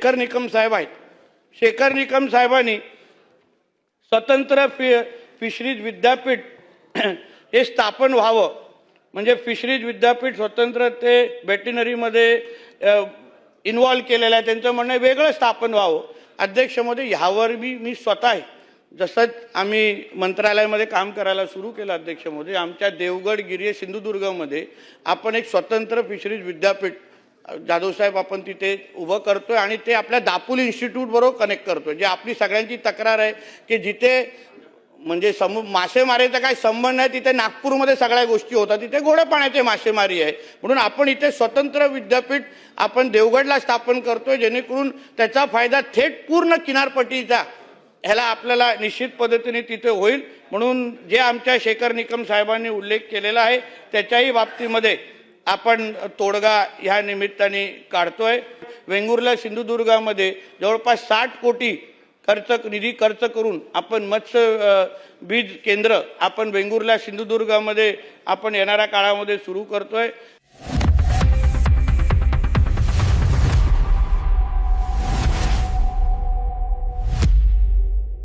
शेखर निकम साहेब आहेत. शेखर निकम साहेबांनी स्वतंत्र फिशरीज विद्यापीठ हे स्थापन व्हावं, म्हणजे फिशरीज विद्यापीठ स्वतंत्र ते वेटरनरीमध्ये इन्व्हॉल्व केलेलं आहे. त्यांचं म्हणणं वेगळं स्थापन व्हावं. अध्यक्ष महोदय, ह्यावर मी स्वतः जसं आम्ही मंत्रालयामध्ये काम करायला सुरू केलं अध्यक्ष महोदय, आमच्या देवगड गिरी सिंधुदुर्गमध्ये आपण एक स्वतंत्र फिशरीज विद्यापीठ जाधवसाहेब आपण तिथे उभं करतोय आणि ते आपल्या दापोली इन्स्टिट्यूट बरोबर कनेक्ट करतोय. जे आपली सगळ्यांची तक्रार आहे की जिथे म्हणजे मासेमारीचा काही संबंध नाही, तिथे नागपूरमध्ये सगळ्या गोष्टी होतात, तिथे गोड्या पाण्याची मासेमारी आहे. म्हणून आपण इथे स्वतंत्र विद्यापीठ आपण देवगडला स्थापन करतोय, जेणेकरून त्याचा फायदा थेट पूर्ण किनारपट्टीचा ह्याला आपल्याला निश्चित पद्धतीने तिथे होईल. म्हणून जे आमच्या शेखर निकम साहेबांनी उल्लेख केलेला आहे त्याच्याही बाबतीमध्ये आपण तोडगा ह्या निमित्ताने काढतोय. वेंगुर्ला सिंधुदुर्गामध्ये जवळपास 60 कोटी निधी खर्च करून आपण मत्स्य बीज केंद्र आपण वेंगुर्ला सिंधुदुर्गामध्ये आपण येणाऱ्या काळामध्ये सुरू करतोय.